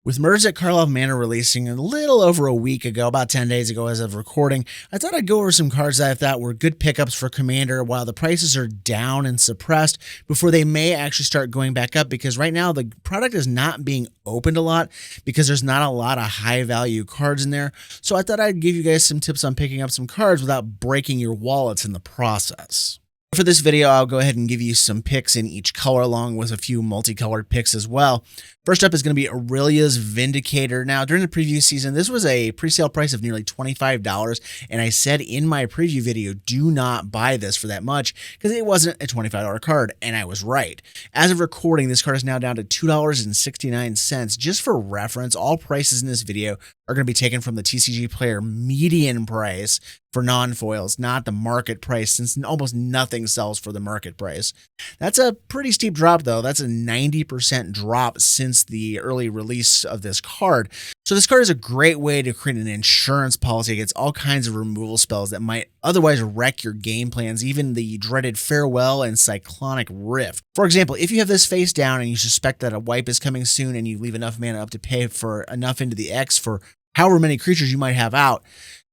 With Merge at Karlov Manor releasing a little over a week ago, about 10 days ago as of recording, I thought I'd go over some cards that I thought were good pickups for Commander while the prices are down and suppressed before they may actually start going back up, because right now the product is not being opened a lot because there's not a lot of high value cards in there. So I thought I'd give you guys some tips on picking up some cards without breaking your wallets in the process. For this video, I'll go ahead and give you some picks in each color along with a few multicolored picks as well. First up is going to be Aurelia's Vindicator. Now, during the preview season, this was a pre-sale price of nearly $25, and I said in my preview video, do not buy this for that much because it wasn't a $25 card, and I was right. As of recording, this card is now down to $2.69. Just for reference, all prices in this video are going to be taken from the TCG Player median price for non-foils, not the market price, since almost nothing sells for the market price. That's a pretty steep drop, though. That's a 90% drop since the early release of this card. So this card is a great way to create an insurance policy against all kinds of removal spells that might otherwise wreck your game plans, even the dreaded Farewell and Cyclonic Rift. For example, if you have this face down and you suspect that a wipe is coming soon and you leave enough mana up to pay for enough into the X for however many creatures you might have out,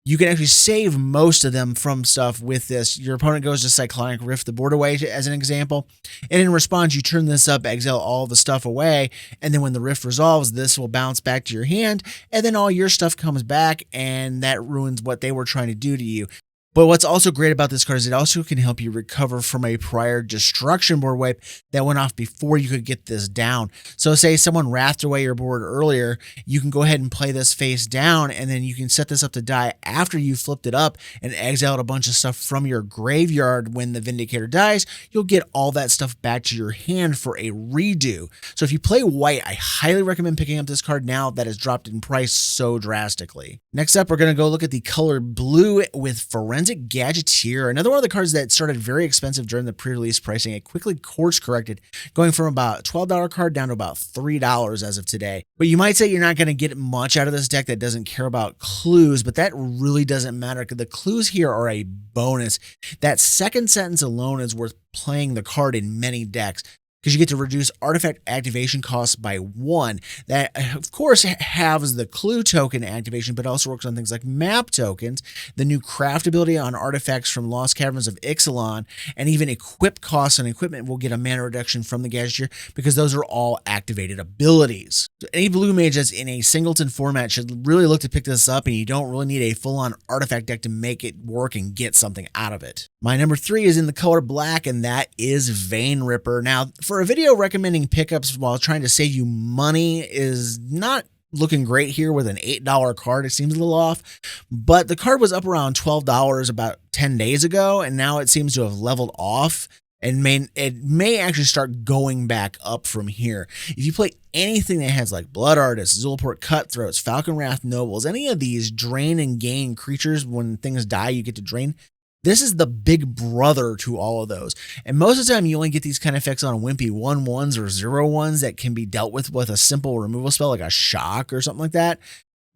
you can actually save most of them from stuff with this. Your opponent goes to Cyclonic Rift the board away, as an example, and in response, you turn this up, exile all the stuff away, and then when the Rift resolves, this will bounce back to your hand, and then all your stuff comes back, and that ruins what they were trying to do to you. But what's also great about this card is it also can help you recover from a prior destruction board wipe that went off before you could get this down. So say someone wrathed away your board earlier, you can go ahead and play this face down, and then you can set this up to die after you flipped it up and exiled a bunch of stuff from your graveyard. When the Vindicator dies, you'll get all that stuff back to your hand for a redo. So if you play white, I highly recommend picking up this card now that has dropped in price so drastically. Next up, we're going to go look at the color blue with Forensic Gadgeteer, another one of the cards that started very expensive during the pre-release pricing. It quickly course corrected, going from about a $12 card down to about $3 as of today. But you might say you're not going to get much out of this deck that doesn't care about clues, but that really doesn't matter because the clues here are a bonus. That second sentence alone is worth playing the card in many decks, because you get to reduce artifact activation costs by 1. That, of course, halves the clue token activation, but also works on things like map tokens, the new craft ability on artifacts from Lost Caverns of Ixalan, and even equip costs on equipment will get a mana reduction from the Gadgeteer because those are all activated abilities. So any blue mage that's in a singleton format should really look to pick this up, and you don't really need a full-on artifact deck to make it work and get something out of it. My number 3 is in the color black, and that is Vin Ripper. Now, for a video recommending pickups while trying to save you money is not looking great here with an $8 card. It seems a little off, but the card was up around $12 about 10 days ago, and now it seems to have leveled off, and it may actually start going back up from here. If you play anything that has like Blood Artists, Zulaport Cutthroats, Falcon Wrath Nobles, any of these drain and gain creatures, when things die you get to drain, this is the big brother to all of those. And most of the time, you only get these kind of effects on wimpy 1/1s or 0/1s that can be dealt with a simple removal spell like a Shock or something like that.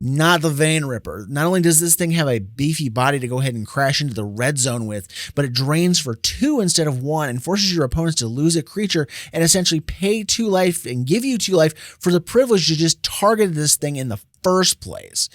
Not the Vin Ripper. Not only does this thing have a beefy body to go ahead and crash into the red zone with, but it drains for 2 instead of 1 and forces your opponents to lose a creature and essentially pay 2 life and give you 2 life for the privilege to just target this thing in the first place.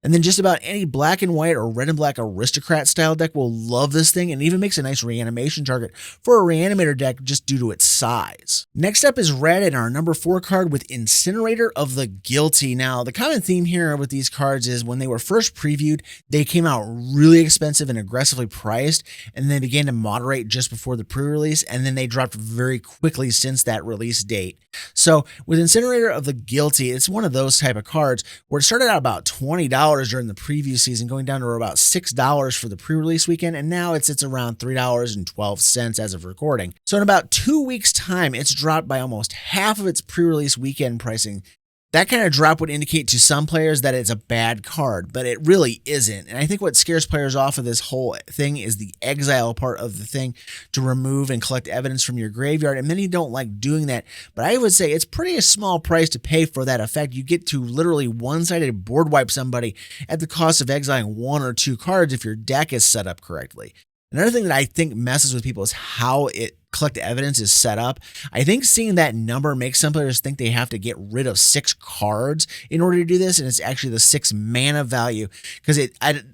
And then just about any black and white or red and black aristocrat style deck will love this thing, and even makes a nice reanimation target for a reanimator deck just due to its size. Next up is red in our number 4 card with Incinerator of the Guilty. Now, the common theme here with these cards is when they were first previewed, they came out really expensive and aggressively priced, and they began to moderate just before the pre-release, and then they dropped very quickly since that release date. So with Incinerator of the Guilty, it's one of those type of cards where it started out about $20 during the preview season, going down to about $6 for the pre-release weekend, and now it sits around $3.12 as of recording. So in about 2 weeks' time, it's dropped by almost half of its pre-release weekend pricing. That kind of drop would indicate to some players that it's a bad card, but it really isn't. And I think what scares players off of this whole thing is the exile part of the thing, to remove and collect evidence from your graveyard, and many don't like doing that. But I would say it's pretty a small price to pay for that effect. You get to literally one-sided board wipe somebody at the cost of exiling 1 or 2 cards if your deck is set up correctly. Another thing that I think messes with people is how it collect evidence is set up, I think seeing that number makes some players think they have to get rid of 6 cards in order to do this, and it's actually the 6 mana value. Because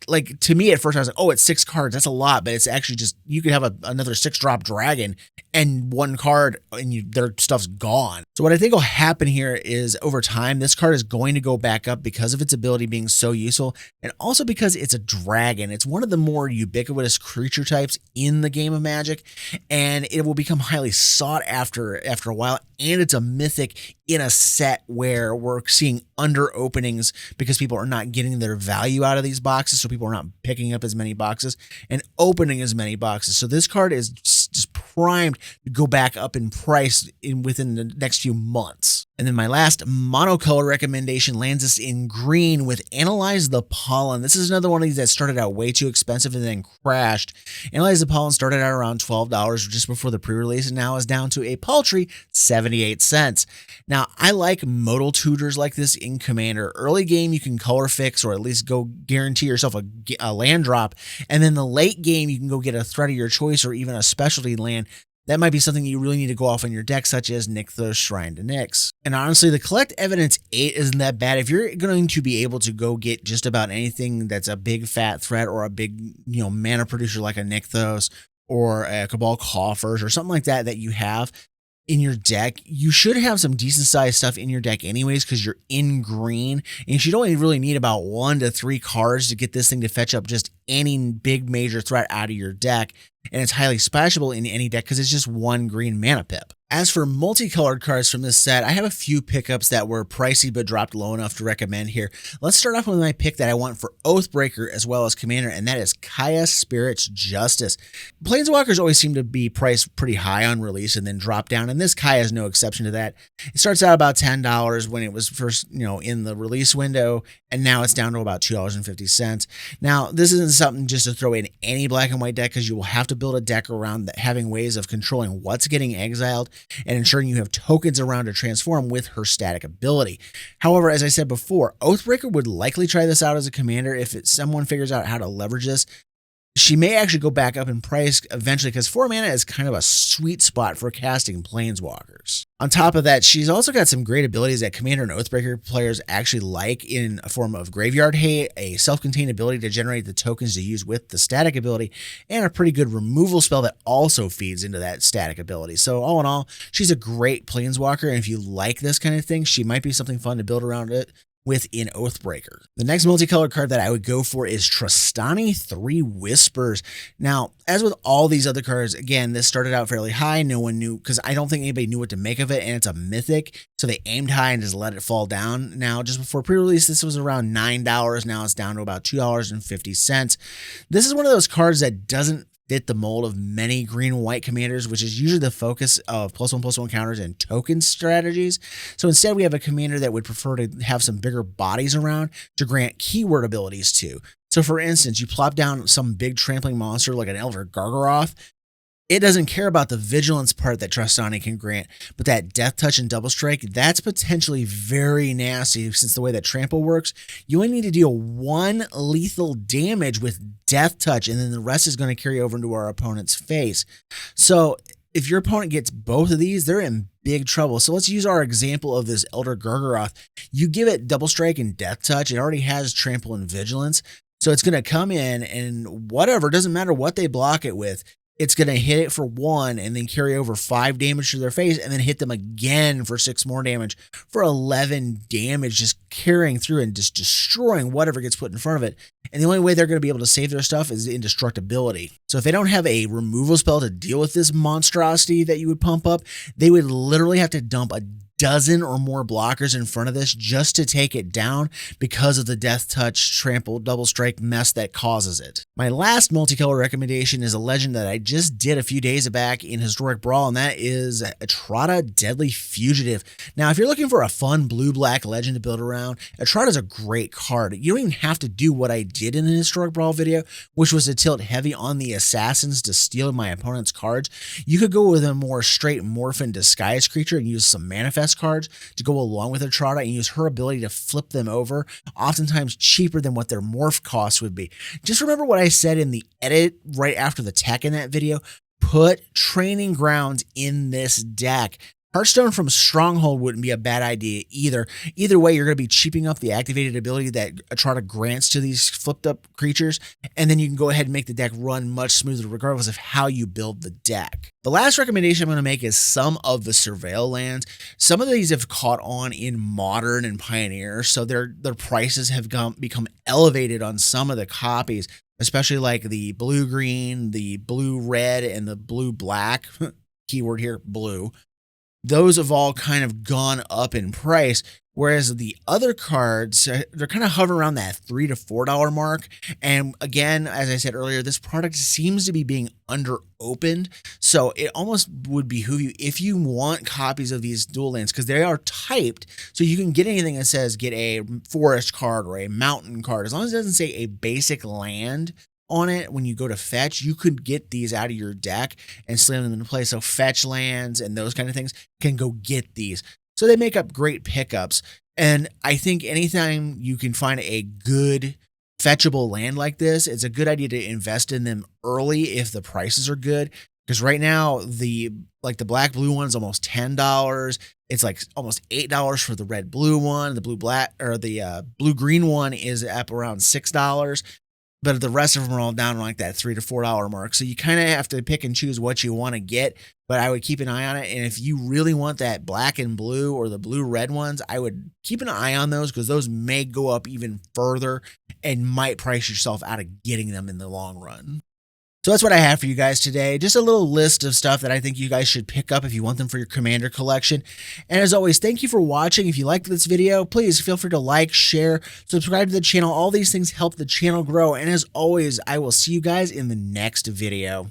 like to me at first I was like, oh, it's 6 cards, that's a lot, but it's actually just you could have another 6-drop dragon and 1 card and their stuff's gone. So what I think will happen here is over time this card is going to go back up because of its ability being so useful, and also because it's a dragon. It's one of the more ubiquitous creature types in the game of Magic, and it will become highly sought after a while, and it's a mythic in a set where we're seeing under openings because people are not getting their value out of these boxes, so people are not picking up as many boxes and opening as many boxes. So this card is just primed to go back up in price within the next few months. And then my last monocolor recommendation lands us in green with Analyze the Pollen. This is another one of these that started out way too expensive and then crashed. Analyze the Pollen started out around $12 just before the pre-release and now is down to a paltry 78 cents. Now, I like modal tutors like this in Commander. Early game, you can color fix or at least go guarantee yourself a land drop. And then the late game, you can go get a threat of your choice or even a specialty land. That might be something you really need to go off on your deck, such as Nykthos Shrine to Nyx. And honestly, the Collect Evidence 8 isn't that bad. If you're going to be able to go get just about anything that's a big fat threat or a big, mana producer like a Nykthos or a Cabal Coffers or something like that that you have in your deck, you should have some decent sized stuff in your deck anyways because you're in green, and you should only really need about 1 to 3 cards to get this thing to fetch up just any big major threat out of your deck, and it's highly splashable in any deck because it's just 1 green mana pip. As for multicolored cards from this set, I have a few pickups that were pricey but dropped low enough to recommend here. Let's start off with my pick that I want for Oathbreaker as well as Commander, and that is Kaya Spirit's Justice. Planeswalkers always seem to be priced pretty high on release and then drop down, and this Kaya is no exception to that. It starts out about $10 when it was first, in the release window, and now it's down to about $2.50. Now, this isn't something just to throw in any black and white deck because you will have to build a deck around that having ways of controlling what's getting exiled and ensuring you have tokens around to transform with her static ability. However, as I said before, Oathbreaker would likely try this out as a commander if someone figures out how to leverage this. She may actually go back up in price eventually because 4 mana is kind of a sweet spot for casting planeswalkers. On top of that, she's also got some great abilities that Commander and Oathbreaker players actually like in a form of Graveyard Hate, a self-contained ability to generate the tokens to use with the static ability, and a pretty good removal spell that also feeds into that static ability. So all in all, she's a great planeswalker, and if you like this kind of thing, she might be something fun to build around it within Oathbreaker. The next multicolored card that I would go for is Tristani Whispers. Now, as with all these other cards, again, this started out fairly high. No one knew, because I don't think anybody knew what to make of it, and it's a mythic, so they aimed high and just let it fall down. Now, just before pre-release, this was around $9. Now it's down to about $2.50. This is one of those cards that doesn't fit the mold of many green and white commanders, which is usually the focus of +1/+1 counters and token strategies. So instead, we have a commander that would prefer to have some bigger bodies around to grant keyword abilities to. So for instance, you plop down some big trampling monster like an Elder Gargaroth. It doesn't care about the vigilance part that Tristani can grant, but that death touch and double strike, that's potentially very nasty since the way that trample works. You only need to deal 1 lethal damage with death touch, and then the rest is going to carry over into our opponent's face. So if your opponent gets both of these, they're in big trouble. So let's use our example of this Elder Gargaroth. You give it double strike and death touch. It already has trample and vigilance. So it's going to come in and whatever, doesn't matter what they block it with, it's going to hit it for 1 and then carry over 5 damage to their face and then hit them again for 6 more damage for 11 damage, just carrying through and just destroying whatever gets put in front of it. And the only way they're going to be able to save their stuff is indestructibility. So if they don't have a removal spell to deal with this monstrosity that you would pump up, they would literally have to dump a dozen or more blockers in front of this just to take it down because of the death touch, trample, double strike mess that causes it. My last multicolor recommendation is a legend that I just did a few days back in Historic Brawl, and that is a Trada Deadly Fugitive. Now, if you're looking for a fun blue-black legend to build around, a Trada is a great card. You don't even have to do what I did in the Historic Brawl video, which was to tilt heavy on the assassins to steal my opponent's cards. You could go with a more straight Morphin Disguise creature and use some Manifest cards to go along with a Trada and use her ability to flip them over, oftentimes cheaper than what their morph costs would be. Just remember what I said in the edit right after the tech in that video. Put Training Grounds in this deck. Hearthstone from Stronghold wouldn't be a bad idea either. Either way, you're going to be cheaping up the activated ability that Trada grants to these flipped up creatures, and then you can go ahead and make the deck run much smoother regardless of how you build the deck. The last recommendation I'm going to make is some of the Surveil Lands. Some of these have caught on in Modern and Pioneer, so their prices have become elevated on some of the copies, especially like the blue-green, the blue-red, and the blue-black. Keyword here, blue. Those have all kind of gone up in price, whereas the other cards, they're kind of hovering around that $3 to $4 mark. And again, as I said earlier, this product seems to be being under-opened, so it almost would behoove you if you want copies of these dual lands, because they are typed, so you can get anything that says get a forest card or a mountain card. As long as it doesn't say a basic land on it, when you go to fetch, you could get these out of your deck and slam them into play. So fetch lands and those kind of things can go get these. So they make up great pickups. And I think anytime you can find a good fetchable land like this, it's a good idea to invest in them early if the prices are good. Because right now, the black blue one is almost $10. It's like almost $8 for the red blue one. The blue black or the blue green one is up around $6. But the rest of them are all down like that $3 to $4 mark. So you kind of have to pick and choose what you want to get. But I would keep an eye on it. And if you really want that black and blue or the blue red ones, I would keep an eye on those, because those may go up even further and might price yourself out of getting them in the long run. So that's what I have for you guys today. Just a little list of stuff that I think you guys should pick up if you want them for your Commander collection. And as always, thank you for watching. If you liked this video, please feel free to like, share, subscribe to the channel. All these things help the channel grow. And as always, I will see you guys in the next video.